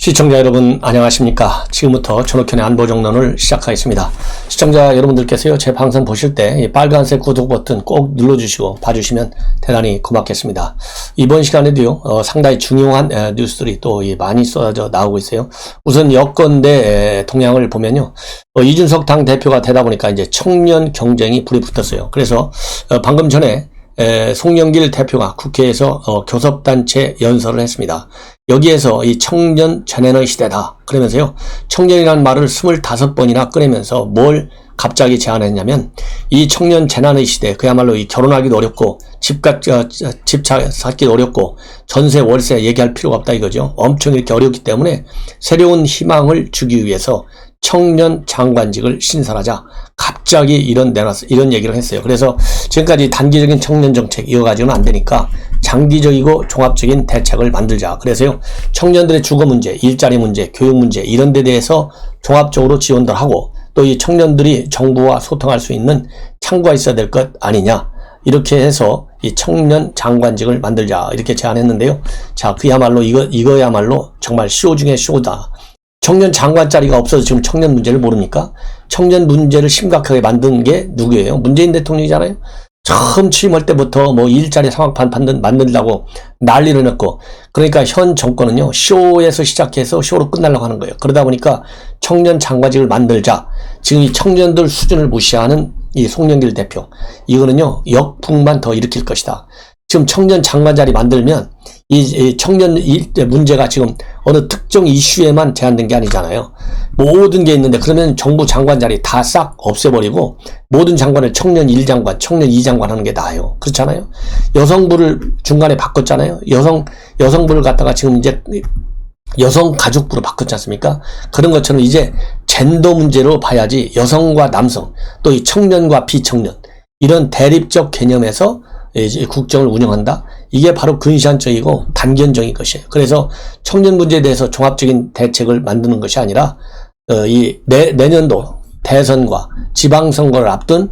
시청자 여러분 안녕하십니까. 지금부터 전옥현의 안보정론을 시작하겠습니다. 시청자 여러분들께서요 제 방송 보실 때 이 빨간색 구독 버튼 꼭 눌러주시고 봐주시면 대단히 고맙겠습니다. 이번 시간에도요 상당히 중요한 뉴스들이 또 많이 쏟아져 나오고 있어요. 우선 여권대 동향을 보면요 이준석 당 대표가 되다 보니까 이제 청년 경쟁이 불이 붙었어요. 그래서 방금 전에 송영길 대표가 국회에서 교섭단체 연설을 했습니다. 여기에서 이 청년 전환의 시대다 그러면서요 청년이라는 말을 25번이나 꺼내면서 뭘 갑자기 제안했냐면 이 청년 재난의 시대 그야말로 이 결혼하기도 어렵고 집 찾기도 어렵고 전세 월세 얘기할 필요가 없다 이거죠. 엄청 이렇게 어렵기 때문에 새로운 희망을 주기 위해서 청년 장관직을 신설하자. 갑자기 이런 얘기를 했어요. 그래서 지금까지 단기적인 청년 정책 이어가지고는 안 되니까 장기적이고 종합적인 대책을 만들자. 그래서요 청년들의 주거 문제, 일자리 문제, 교육 문제 이런 데 대해서 종합적으로 지원들 하고 또 이 청년들이 정부와 소통할 수 있는 창구가 있어야 될 것 아니냐. 이렇게 해서 이 청년 장관직을 만들자 이렇게 제안했는데요. 자, 그야말로 이거야말로 정말 쇼 중에 쇼다. 청년 장관 자리가 없어서 지금 청년 문제를 모릅니까? 청년 문제를 심각하게 만든 게 누구예요? 문재인 대통령이잖아요. 처음 취임할 때부터 뭐 일자리 상황판 만들려고 난리를 냈고, 그러니까 현 정권은요 쇼에서 시작해서 쇼로 끝나려고 하는 거예요. 그러다 보니까 청년 장관직을 만들자. 지금 이 청년들 수준을 무시하는 이 송영길 대표, 이거는요 역풍만 더 일으킬 것이다. 지금 청년 장관 자리 만들면 이 청년 문제가 지금 어느 특정 이슈에만 제한된 게 아니잖아요. 모든 게 있는데 그러면 정부 장관 자리 다 싹 없애버리고 모든 장관을 청년 1장관, 청년 2장관 하는 게 나아요. 그렇잖아요. 여성부를 중간에 바꿨잖아요. 여성부를 갖다가 지금 이제 여성가족부로 바꿨지 않습니까? 그런 것처럼 이제 젠더 문제로 봐야지 여성과 남성 또 이 청년과 비청년 이런 대립적 개념에서 국정을 운영한다. 이게 바로 근시안적이고 단견적인 것이에요. 그래서 청년 문제에 대해서 종합적인 대책을 만드는 것이 아니라 내년도 대선과 지방선거를 앞둔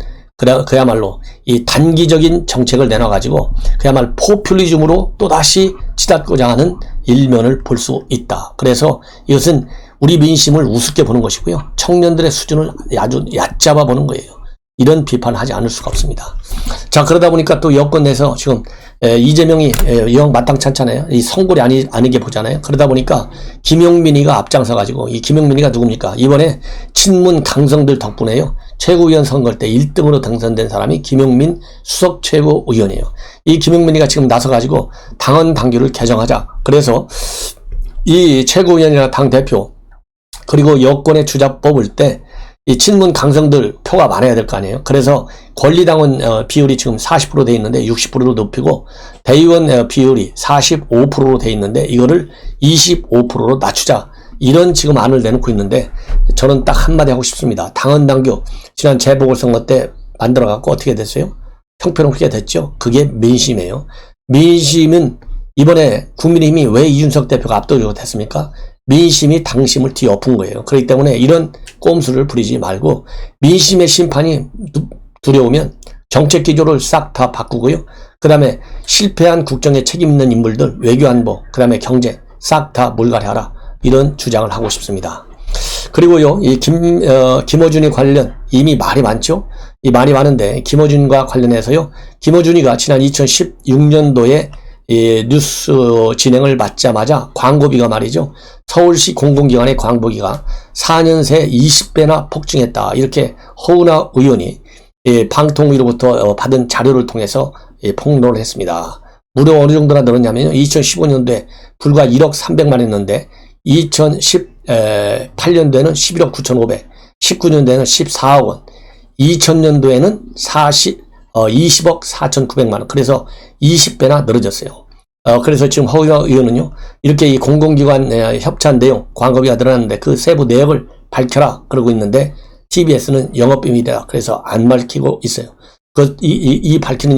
그야말로 이 단기적인 정책을 내놔가지고 그야말로 포퓰리즘으로 또다시 치닫고자 하는 일면을 볼 수 있다. 그래서 이것은 우리 민심을 우습게 보는 것이고요. 청년들의 수준을 아주 얕잡아 보는 거예요. 이런 비판을 하지 않을 수가 없습니다. 자, 그러다 보니까 또 여권 내에서 지금 이재명이 영 마땅치 않잖아요. 이 성골이 아니게 보잖아요. 그러다 보니까 김용민이가 앞장서 가지고, 이 김용민이가 누굽니까? 이번에 친문 강성들 덕분에요 최고위원 선거 때 1등으로 당선된 사람이 김용민 수석 최고위원이에요. 이 김용민이가 지금 나서 가지고 당헌 당규를 개정하자. 그래서 이 최고위원이나 당 대표 그리고 여권의 주자 뽑을 때 이 친문 강성들 표가 많아야 될 거 아니에요. 그래서 권리당원 비율이 지금 40% 돼 있는데 60%로 높이고, 대의원 비율이 45%로 돼 있는데 이거를 25%로 낮추자. 이런 지금 안을 내놓고 있는데 저는 딱 한마디 하고 싶습니다. 당헌당규 지난 재보궐선거 때 만들어갖고 어떻게 됐어요? 형편없게 됐죠. 그게 민심이에요. 민심은 이번에 국민의힘이 왜 이준석 대표가 압도적으로 됐습니까? 민심이 당심을 뒤엎은 거예요. 그렇기 때문에 이런 꼼수를 부리지 말고 민심의 심판이 두려우면 정책 기조를 싹 다 바꾸고요. 그 다음에 실패한 국정에 책임 있는 인물들, 외교안보, 그 다음에 경제 싹 다 물갈이하라. 이런 주장을 하고 싶습니다. 그리고요, 이 김어준이 관련 이미 말이 많죠? 이 말이 많은데 김어준과 관련해서요, 김어준이가 지난 2016년도에 이 뉴스 진행을 받자마자 광고비가 말이죠. 서울시 공공기관의 광고비가 4년 새 20배나 폭증했다. 이렇게 허은하 의원이 방통위로부터 받은 자료를 통해서 폭로를 했습니다. 무려 어느 정도나 늘었냐면요. 2015년도에 불과 1억 300만 했는데 2018년도에는 11억 9,500, 19년도에는 14억 원, 2000년도에는 20억 4,900만 원. 그래서 20배나 늘어졌어요. 그래서 지금 허은하 의원은요, 이렇게 이 공공기관 협찬 내용, 광고비가 늘어났는데 그 세부 내역을 밝혀라 그러고 있는데 TBS는 영업비밀이다. 그래서 안 밝히고 있어요. 이 밝히는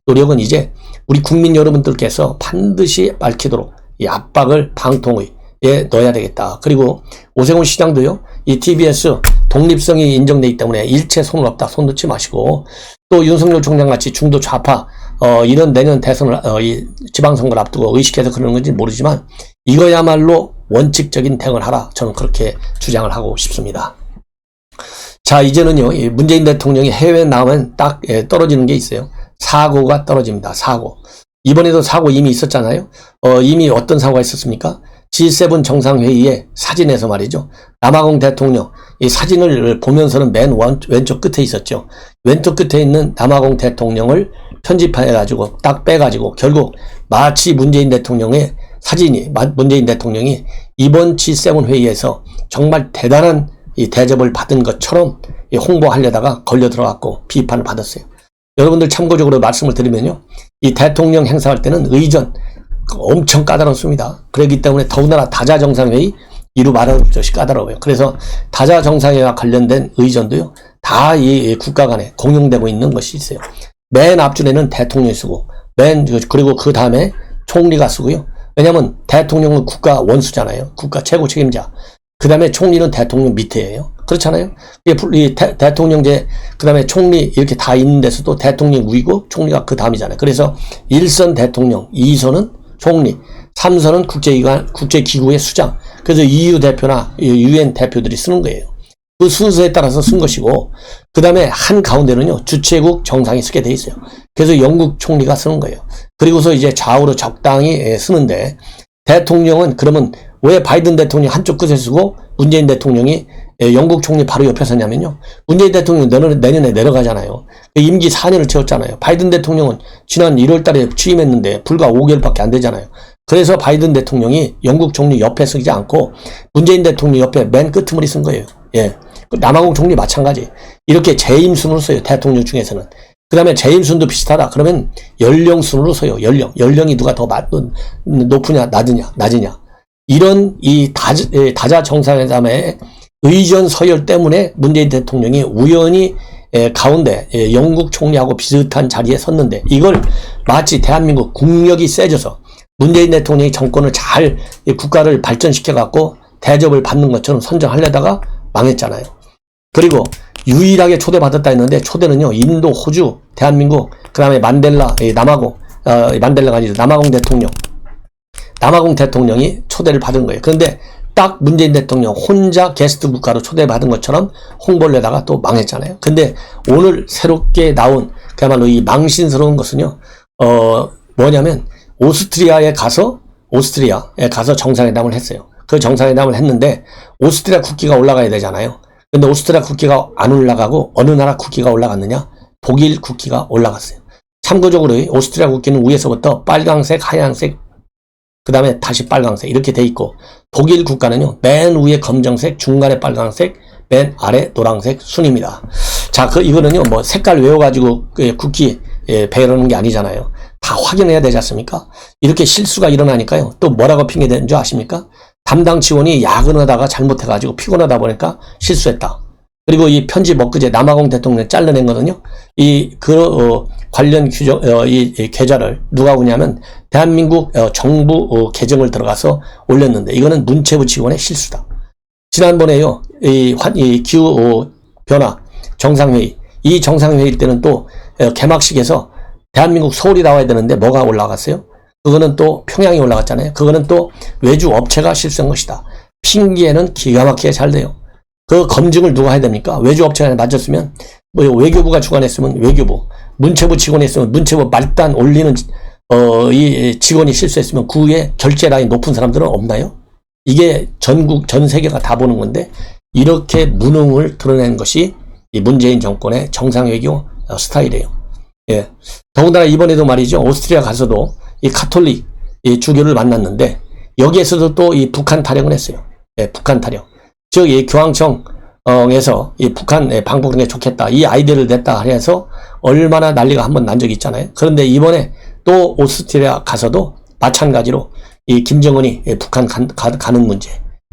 노력은 이제 우리 국민 여러분들께서 반드시 밝히도록 이 압박을 방통위에 넣어야 되겠다. 그리고 오세훈 시장도요, 이 TBS 독립성이 인정되기 때문에 일체 손을 없다. 손 놓지 마시고, 또 윤석열 총장같이 중도 좌파 이런 내년 대선을 이 지방선거를 앞두고 의식해서 그러는 건지 모르지만 이거야말로 원칙적인 대응을 하라. 저는 그렇게 주장을 하고 싶습니다. 자, 이제는요, 문재인 대통령이 해외에 나오면 딱 떨어지는 게 있어요. 사고가 떨어집니다. 사고. 이번에도 사고 이미 있었잖아요. 이미 어떤 사고가 있었습니까? G7 정상회의에 사진에서 말이죠. 남아공 대통령, 이 사진을 보면서는 맨 왼쪽 끝에 있었죠. 왼쪽 끝에 있는 남아공 대통령을 편집해가지고 딱 빼가지고 결국 마치 문재인 대통령의 사진이, 문재인 대통령이 이번 G7 회의에서 정말 대단한 이 대접을 받은 것처럼 홍보하려다가 걸려 들어갔고 비판을 받았어요. 여러분들 참고적으로 말씀을 드리면요. 이 대통령 행사할 때는 의전 엄청 까다롭습니다. 그렇기 때문에 더군다나 다자정상회의 이루 말할 수 없이 까다로워요. 그래서 다자정상회의와 관련된 의전도요. 다 이 국가 간에 공용되고 있는 것이 있어요. 맨 앞줄에는 대통령이 쓰고 그리고 그 다음에 총리가 쓰고요. 왜냐하면 대통령은 국가 원수잖아요. 국가 최고 책임자. 그 다음에 총리는 대통령 밑에예요. 그렇잖아요. 이 대통령제, 그 다음에 총리 이렇게 다 있는 데서도 대통령 위고 총리가 그 다음이잖아요. 그래서 1선 대통령, 2선은 총리, 3선은 국제기관, 국제기구의 수장. 그래서 EU 대표나 UN 대표들이 쓰는 거예요. 그 순서에 따라서 쓴 것이고, 그 다음에 한 가운데는요, 주최국 정상이 쓰게 돼 있어요. 그래서 영국 총리가 쓰는 거예요. 그리고서 이제 좌우로 적당히 쓰는데, 대통령은 그러면 왜 바이든 대통령이 한쪽 끝에 쓰고 문재인 대통령이 영국 총리 바로 옆에 서냐면요. 문재인 대통령은 내년에 내려가잖아요. 임기 4년을 채웠잖아요. 바이든 대통령은 지난 1월 달에 취임했는데 불과 5개월밖에 안 되잖아요. 그래서 바이든 대통령이 영국 총리 옆에 서지 않고 문재인 대통령 옆에 맨 끄트머리 쓴 거예요. 예. 남아공 총리 마찬가지. 이렇게 재임순으로 써요. 대통령 중에서는. 그 다음에 재임순도 비슷하다. 그러면 연령순으로 써요. 연령이 누가 더 높으냐, 낮으냐. 이런 이 다자 정상회담의 의전 서열 때문에 문재인 대통령이 우연히 가운데 영국 총리하고 비슷한 자리에 섰는데 이걸 마치 대한민국 국력이 세져서 문재인 대통령이 정권을 잘 국가를 발전시켜 갖고 대접을 받는 것처럼 선정하려다가 망했잖아요. 그리고 유일하게 초대받았다 했는데 초대는요 인도, 호주, 대한민국, 그 다음에 만델라, 만델라가 아니죠. 남아공 대통령이 초대를 받은 거예요. 그런데 딱 문재인 대통령 혼자 게스트 국가로 초대받은 것처럼 홍보를 내다가 또 망했잖아요. 근데 오늘 새롭게 나온 그야말로 이 망신스러운 것은요, 뭐냐면 오스트리아에 가서 정상회담을 했어요. 그 정상회담을 했는데 오스트리아 국기가 올라가야 되잖아요. 근데 오스트리아 국기가 안 올라가고 어느 나라 국기가 올라갔느냐? 독일 국기가 올라갔어요. 참고적으로 오스트리아 국기는 위에서부터 빨강색, 하얀색, 그 다음에 다시 빨강색 이렇게 돼 있고 독일 국가는요 맨 위에 검정색, 중간에 빨강색, 맨 아래 노란색 순입니다. 자, 이거는요 뭐 색깔 외워가지고 국기 배열하는 게 아니잖아요. 다 확인해야 되지 않습니까? 이렇게 실수가 일어나니까요 또 뭐라고 핑계대는 줄 아십니까? 담당 직원이 야근하다가 잘못해가지고 피곤하다 보니까 실수했다. 그리고 이 편집 엊그제 남아공 대통령 잘라낸 거는요. 관련 규정, 이 계좌를 누가 오냐면 대한민국 정부 계정을 들어가서 올렸는데 이거는 문체부 직원의 실수다. 지난번에요. 이 기후 변화 정상회의, 이 정상회의 때는 또 개막식에서 대한민국 서울이 나와야 되는데 뭐가 올라갔어요? 그거는 또 평양이 올라갔잖아요. 그거는 또 외주 업체가 실수한 것이다. 핑계는 기가 막히게 잘 돼요. 그 검증을 누가 해야 됩니까? 외주 업체가 맞았으면 뭐 외교부가 주관했으면 외교부, 문체부 직원이 했으면 문체부 말단 올리는 이 직원이 실수했으면 그 위에 결제 라인 높은 사람들은 없나요? 이게 전 세계가 다 보는 건데 이렇게 무능을 드러낸 것이 이 문재인 정권의 정상외교 스타일이에요. 예. 더군다나 이번에도 말이죠. 오스트리아 가서도 이 카톨릭 이 주교를 만났는데 여기에서도 또 이 북한 타령을 했어요. 예, 북한 타령. 즉, 이 교황청에서 이 북한 방북하는 게 좋겠다. 이 아이디어를 냈다 해서 얼마나 난리가 한번 난 적이 있잖아요. 그런데 이번에 또 오스트리아 가서도 마찬가지로 이 김정은이 북한 가는 문제.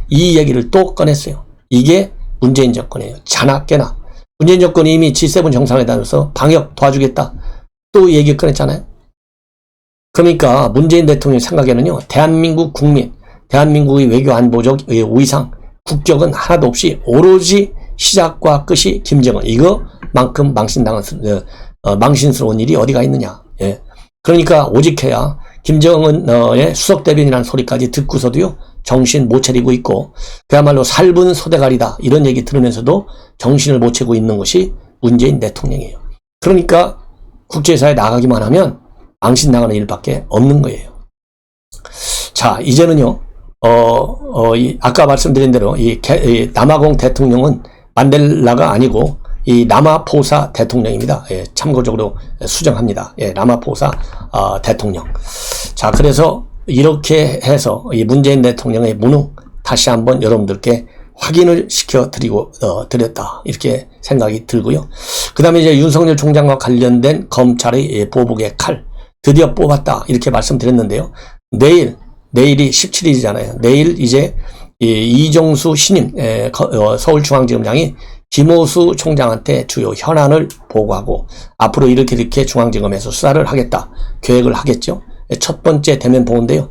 이 얘기를 또 꺼냈어요. 이게 문재인 정권이에요. 자나 깨나. 문재인 정권이 이미 G7 정상회담에서 방역 도와주겠다. 또 얘기 꺼냈잖아요. 그러니까 문재인 대통령 생각에는요. 대한민국 국민, 대한민국의 외교 안보적 위상, 국격은 하나도 없이 오로지 시작과 끝이 김정은. 이거만큼 망신스러운 일이 어디가 있느냐. 예. 그러니까 오직해야 김정은의 수석 대변이라는 소리까지 듣고서도요, 정신 못 차리고 있고, 그야말로 살분 소대가리다, 이런 얘기 들으면서도 정신을 못 차리고 있는 것이 문재인 대통령이에요. 그러니까 국제사회에 나가기만 하면 망신 나가는 일밖에 없는 거예요. 자, 이제는요, 아까 말씀드린 대로 이 남아공 대통령은 만델라가 아니고 이 라마포사 대통령입니다. 예, 참고적으로 수정합니다. 예, 라마포사 대통령. 자, 그래서 이렇게 해서 이 문재인 대통령의 무능 다시 한번 여러분들께 확인을 드렸다, 이렇게 생각이 들고요. 그 다음에 이제 윤석열 총장과 관련된 검찰의 보복의 칼 드디어 뽑았다, 이렇게 말씀드렸는데요. 내일이 17일이잖아요. 내일 이제 이정수 신임 서울중앙지검장이 김호수 총장한테 주요 현안을 보고하고 앞으로 이렇게 중앙지검에서 수사를 하겠다, 계획을 하겠죠. 첫 번째 대면 보고인데요.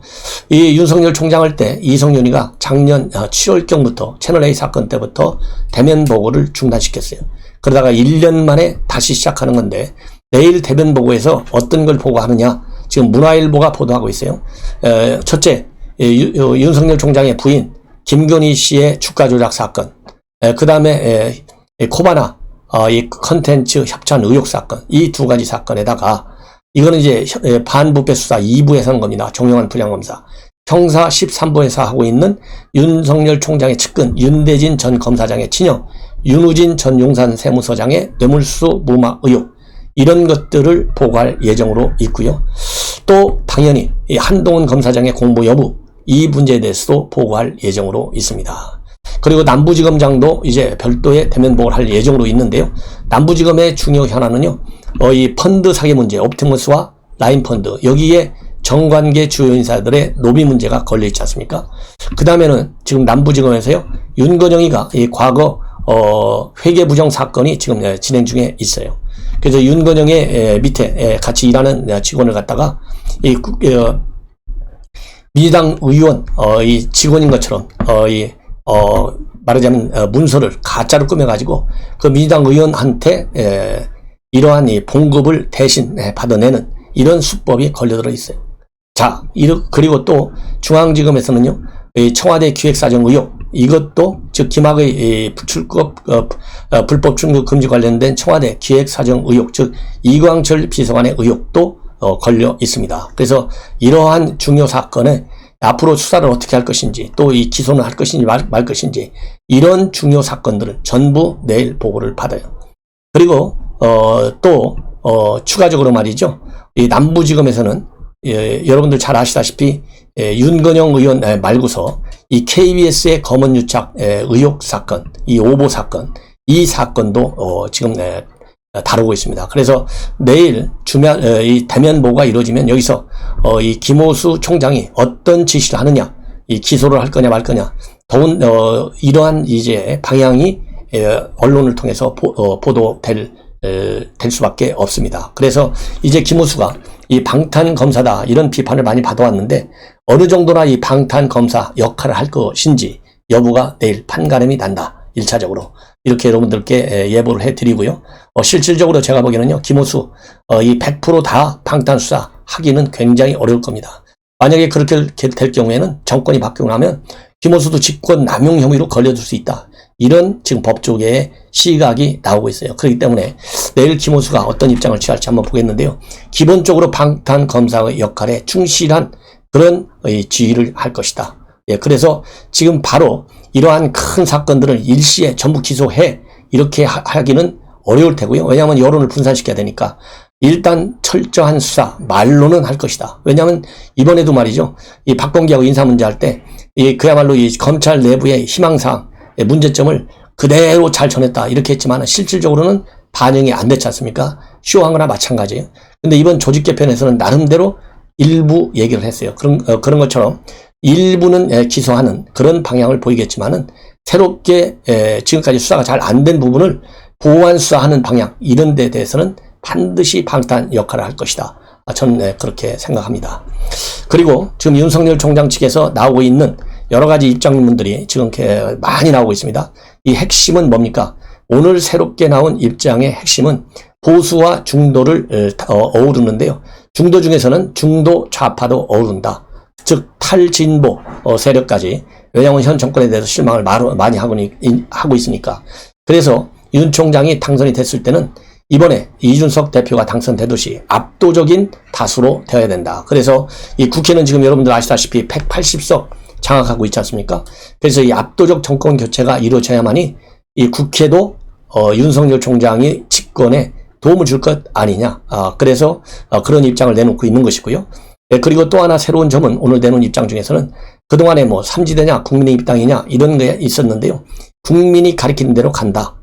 이 윤석열 총장 할 때 이성윤이가 작년 7월경부터 채널A 사건 때부터 대면 보고를 중단시켰어요. 그러다가 1년 만에 다시 시작하는 건데, 내일 대면 보고에서 어떤 걸 보고하느냐, 지금 문화일보가 보도하고 있어요. 첫째, 윤석열 총장의 부인 김건희 씨의 주가 조작 사건, 그 다음에 코바나 이 컨텐츠 협찬 의혹 사건, 이 두 가지 사건에다가 이거는 이제 반부패 수사 2부에서 하는 겁니다. 정용한 분양검사. 형사 13부에서 하고 있는 윤석열 총장의 측근 윤대진 전 검사장의 친형 윤우진 전 용산 세무서장의 뇌물수 무마 의혹, 이런 것들을 보고할 예정으로 있고요. 또 당연히 이 한동훈 검사장의 공보 여부, 이 문제에 대해서도 보고할 예정으로 있습니다. 그리고 남부지검장도 이제 별도의 대면 보고를 할 예정으로 있는데요. 남부지검의 중요 현안은요, 이 펀드 사기 문제, 옵티머스와 라인펀드, 여기에 정관계 주요 인사들의 로비 문제가 걸려 있지 않습니까? 그 다음에는 지금 남부지검에서요, 윤건영이가 이 과거 회계 부정 사건이 지금 진행 중에 있어요. 그래서 윤건영의 밑에 같이 일하는 직원을 갖다가 이 민주당 의원 이 직원인 것처럼 말하자면 문서를 가짜로 꾸며가지고 그 민주당 의원한테 이러한 이 봉급을 대신 받아내는 이런 수법이 걸려들어 있어요. 자, 그리고 또 중앙지검에서는요, 청와대 기획사정 의혹, 이것도 즉 김학의 불법 출국 금지 관련된 청와대 기획사정 의혹, 즉 이광철 비서관의 의혹도 걸려 있습니다. 그래서 이러한 중요 사건에 앞으로 수사를 어떻게 할 것인지, 또 이 기소는 할 것인지 말 것인지, 이런 중요 사건들을 전부 내일 보고를 받아요. 그리고 또 추가적으로 말이죠, 이 남부지검에서는 여러분들 잘 아시다시피 윤건영 의원 말고서 이 KBS의 검언유착 의혹 사건, 이 오보 사건, 이 사건도 지금 다루고 있습니다. 그래서 내일 이 대면 보고가 이루어지면 여기서 이 김호수 총장이 어떤 지시를 하느냐, 이 기소를 할 거냐 말 거냐, 더운 이러한 이제 방향이 언론을 통해서 보도될 수밖에 없습니다. 그래서 이제 김호수가 이 방탄 검사다, 이런 비판을 많이 받아왔는데 어느 정도나 이 방탄 검사 역할을 할 것인지 여부가 내일 판가름이 난다, 1차적으로 이렇게 여러분들께 예보를 해드리고요. 실질적으로 제가 보기에는요, 김호수 이 100% 다 방탄 수사 하기는 굉장히 어려울 겁니다. 만약에 그렇게 될 경우에는 정권이 바뀌고 나면 김호수도 직권 남용 혐의로 걸려들 수 있다, 이런 지금 법조계의 시각이 나오고 있어요. 그렇기 때문에 내일 김호수가 어떤 입장을 취할지 한번 보겠는데요. 기본적으로 방탄 검사의 역할에 충실한 그런 지휘를 할 것이다. 예, 그래서 지금 바로 이러한 큰 사건들을 일시에 전부 기소해, 이렇게 하기는 어려울 테고요. 왜냐하면 여론을 분산시켜야 되니까 일단 철저한 수사, 말로는 할 것이다. 왜냐하면 이번에도 말이죠, 이 박범계하고 인사 문제 할 때 그야말로 이 검찰 내부의 희망사항, 문제점을 그대로 잘 전했다, 이렇게 했지만 실질적으로는 반영이 안 됐지 않습니까? 쇼한 거나 마찬가지예요. 근데 이번 조직 개편에서는 나름대로 일부 얘기를 했어요. 그런 것처럼 일부는 기소하는 그런 방향을 보이겠지만은 새롭게 지금까지 수사가 잘 안 된 부분을 보완 수사하는 방향, 이런 데 대해서는 반드시 방탄 역할을 할 것이다. 저는 그렇게 생각합니다. 그리고 지금 윤석열 총장 측에서 나오고 있는 여러 가지 입장문들이 지금 많이 나오고 있습니다. 이 핵심은 뭡니까? 오늘 새롭게 나온 입장의 핵심은 보수와 중도를 어우르는데요. 중도 중에서는 중도 좌파도 어우른다. 즉 탈진보 세력까지. 왜냐하면 현 정권에 대해서 실망을 많이 하고 있으니까. 그래서 윤 총장이 당선이 됐을 때는 이번에 이준석 대표가 당선되듯이 압도적인 다수로 되어야 된다. 그래서 이 국회는 지금 여러분들 아시다시피 180석 장악하고 있지 않습니까? 그래서 이 압도적 정권 교체가 이루어져야만이 이 국회도 윤석열 총장이 집권에 도움을 줄 것 아니냐. 그래서 그런 입장을 내놓고 있는 것이고요. 그리고 또 하나 새로운 점은 오늘 내놓은 입장 중에서는 그동안에 뭐 삼지대냐 국민의 입당이냐 이런 게 있었는데요. 국민이 가리키는 대로 간다.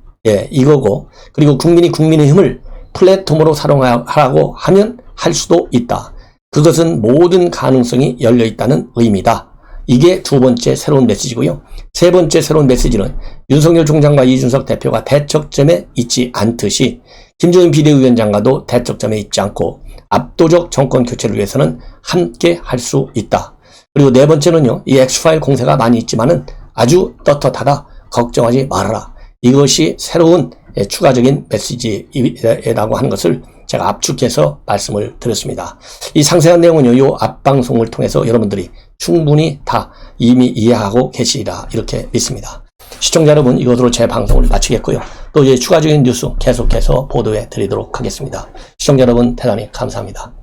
이거고, 그리고 국민이 국민의힘을 플랫폼으로 사용하라고 하면 할 수도 있다. 그것은 모든 가능성이 열려 있다는 의미다. 이게 두 번째 새로운 메시지고요. 세 번째 새로운 메시지는 윤석열 총장과 이준석 대표가 대척점에 있지 않듯이 김종인 비대위원장과도 대척점에 있지 않고 압도적 정권 교체를 위해서는 함께 할 수 있다. 그리고 네 번째는요. 이 엑스파일 공세가 많이 있지만은 아주 떳떳하다. 걱정하지 말아라. 이것이 새로운 추가적인 메시지라고 하는 것을 제가 압축해서 말씀을 드렸습니다. 이 상세한 내용은요, 이 앞방송을 통해서 여러분들이 충분히 다 이미 이해하고 계시리라 이렇게 믿습니다. 시청자 여러분, 이것으로 제 방송을 마치겠고요. 또 이제 추가적인 뉴스 계속해서 보도해 드리도록 하겠습니다. 시청자 여러분, 대단히 감사합니다.